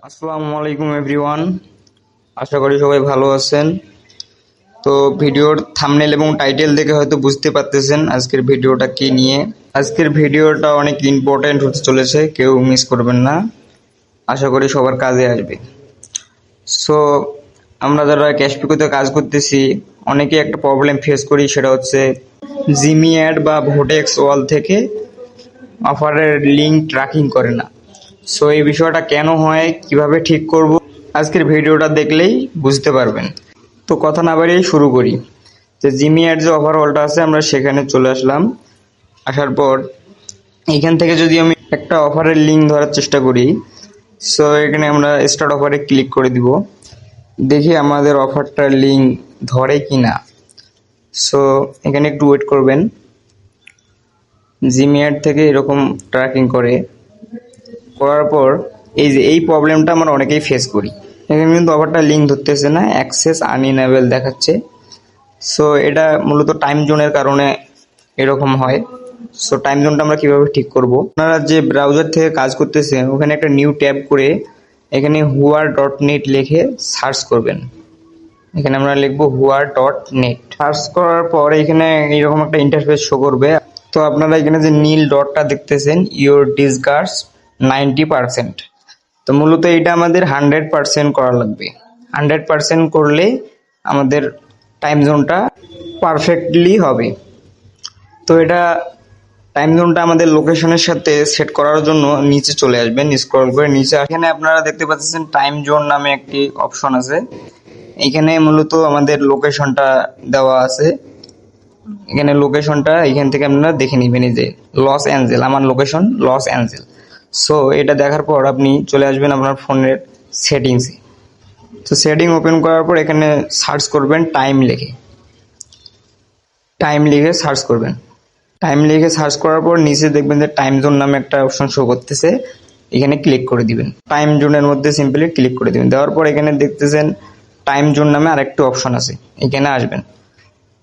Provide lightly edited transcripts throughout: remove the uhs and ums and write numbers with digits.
আসসালামু আলাইকুম এভরিওয়ান। আশা করি সবাই ভালো আছেন। তো ভিডিওর থাম্বনেল এবং টাইটেল দেখে হয়তো বুঝতে পারতেছেন আজকের ভিডিওটা কি নিয়ে। আজকের ভিডিওটা অনেক ইম্পর্টেন্ট হতে চলেছে, কেউ মিস করবেন না। আশা করি সবার কাজে আসবে। সো আমরা যারা ক্যাশপিকোতে কাজ করতেছি অনেকে একটা প্রবলেম ফেস করি, সেটা হচ্ছে জিমি অ্যাড বা ভোটেক্স ওয়াল থেকে অফারের লিঙ্ক ট্র্যাকিং করে না। সো এই বিষয়টা কেন হয়, কিভাবে ঠিক করব, আজকের ভিডিওটা দেখলেই বুঝতে পারবেন। তো কথা না বাড়িয়ে শুরু করি। যে জিমি অ্যাড যে অফার ওয়ালটা আছে আমরা সেখানে চলে আসলাম। আসার পর এখান থেকে যদি আমি একটা অফারের লিঙ্ক ধরার চেষ্টা করি, সো এখানে আমরা স্টার্ট অফারে ক্লিক করে দিব। দেখি আমাদের অফারটার লিঙ্ক ধরে কি না। সো এখানে একটু ওয়েট করবেন। জিমি অ্যাড থেকে এরকম ট্র্যাকিং করার পর এই প্রবলেমটা আমরা অনেকেই ফেস করি। এখানে কিন্তু অফারটা লিঙ্ক ধরতেছে না, অ্যাক্সেস আনইনেবল দেখাচ্ছে। সো এটা মূলত টাইম জোনের কারণে এরকম হয়। সো টাইম জোনটা আমরা কিভাবে ঠিক করব, আপনারা যে ব্রাউজার থেকে কাজ করতেছেন ওখানে একটা নিউ ট্যাব করে এখানে হুয়ার.নেট লিখে সার্চ করবেন। এখানে আমরা লিখবো হুয়ার.নেট। সার্চ করার পর এখানে এইরকম একটা ইন্টারফেস শো করবে। তো আপনারা এখানে যে নীল ডটটা দেখতেছেন, ইওর ডিসকার্স 90%। তো মূলত এটা আমাদের 100% করা লাগবে। 100% করলে আমাদের টাইম জোনটা পারফেক্টলি হবে। তো এটা টাইম জোনটা আমাদের লোকেশনের সাথে সেট করার জন্য নিচে চলে আসবেন, স্ক্রল করে নিচে। এখানে আপনারা দেখতে পাচ্ছেন টাইম জোন নামে একটি অপশন আছে। এখানে মূলত আমাদের লোকেশনটা দেওয়া আছে। এখানে লোকেশনটা এখান থেকে আপনারা দেখে নেবেন। এই যে লস অ্যাঞ্জেল, আমার লোকেশন লস অ্যাঞ্জেল। সো এটা দেখার পর আপনি চলে আসবেন আপনার ফোনের সেটিংসে। তো সেটিং ওপেন করার পর এখানে সার্চ করবেন টাইম লিখে সার্চ করবেন। টাইম লিখে সার্চ করার পর নিচে দেখবেন যে টাইম জোন নামে একটা অপশন শো করতেছে। এখানে ক্লিক করে দিবেন। টাইম জোনের মধ্যে সিম্পলি ক্লিক করে দিবেন। দেওয়ার পর এখানে দেখতেছেন টাইম জোন নামে আরেকটা অপশন আছে, এখানে আসবেন।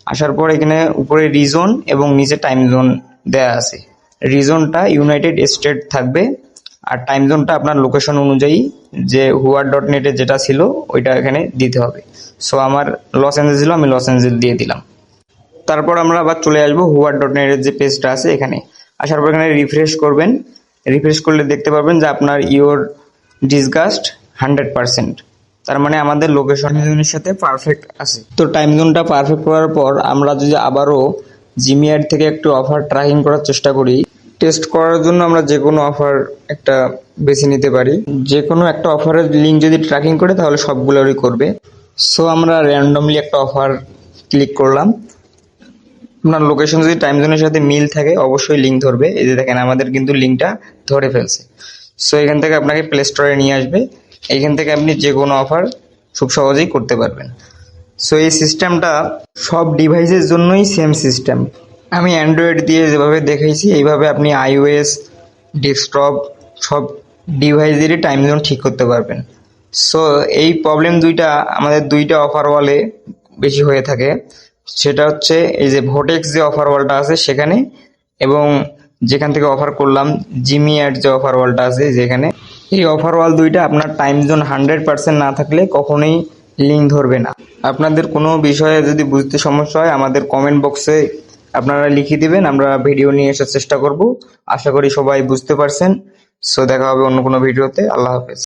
আসার পর এখানে উপরে রিজন এবং নিচে টাইম জোন দেয়া আছে। রিজনটা ইউনাইটেড স্টেট থাকবে আর টাইম জোনটা আপনার লোকেশন অনুযায়ী যে হুয়ার.নেটে যেটা ছিল ওইটা এখানে দিতে হবে। সো আমার লস অ্যাঞ্জেলস ছিল, আমি লস অ্যাঞ্জেলস দিয়ে দিলাম। তারপর আমরা আবার চলে আসবো হুয়ার.নেটের যে পেজটা আছে এখানে। আসার পর এখানে রিফ্রেশ করবেন। রিফ্রেশ করলে দেখতে পাবেন যে আপনার ইওর ডিসকাস্ট 100%। তার মানে আমাদের লোকেশন জোনের সাথে পারফেক্ট আছে। তো টাইম জোনটা পারফেক্ট করার পর আমরা যদি আবারও জিমি অ্যাড থেকে একটু অফার ট্র্যাকিং করার চেষ্টা করি, টেস্ট করার জন্য আমরা যে কোনো অফার একটা বেছে নিতে পারি। যে কোনো একটা অফারের লিঙ্ক যদি ট্র্যাকিং করে তাহলে সবগুলোরই করবে। সো আমরা র্যান্ডমলি একটা অফার ক্লিক করলাম। আপনার লোকেশন যদি টাইম জোনের সাথে মিল থাকে অবশ্যই লিঙ্ক ধরবে। এই যে দেখেন আমাদের কিন্তু লিঙ্কটা ধরে ফেলছে। সো এখান থেকে আপনাকে প্লে স্টোরে নিয়ে আসবে। এইখান থেকে আপনি যে কোনো অফার খুব সহজেই করতে পারবেন। সো এই সিস্টেমটা সব ডিভাইসের জন্যই সেম সিস্টেম। আমি অ্যান্ড্রয়েড দিয়ে যেভাবে দেখাইছি এইভাবে আপনি iOS, ডেস্কটপ সব ডিভাইসেরই টাইম জোন ঠিক করতে পারবেন। সো এই প্রবলেম আমাদের দুইটা অফার ওয়ালে বেশি হয়ে থাকে। সেটা হচ্ছে এই যে ভোটেক্স যে অফার ওয়ালটা আছে সেখানে, এবং যেখান থেকে অফার করলাম জিমি অ্যাড যে অফার ওয়ালটা আছে যেখানে। এই অফার ওয়াল দুইটা আপনার টাইম জোন 100% না থাকলে কখনোই লিঙ্ক ধরবে না। আপনাদের কোনো বিষয়ে যদি বুঝতে সমস্যা হয় আমাদের কমেন্ট বক্সে আপনারা লিখে দিবেন, আমরা ভিডিও নিয়ে আসার চেষ্টা করব। আশা করি সবাই বুঝতে পারছেন। সো দেখা হবে অন্য কোনো ভিডিওতে। আল্লাহ হাফেজ।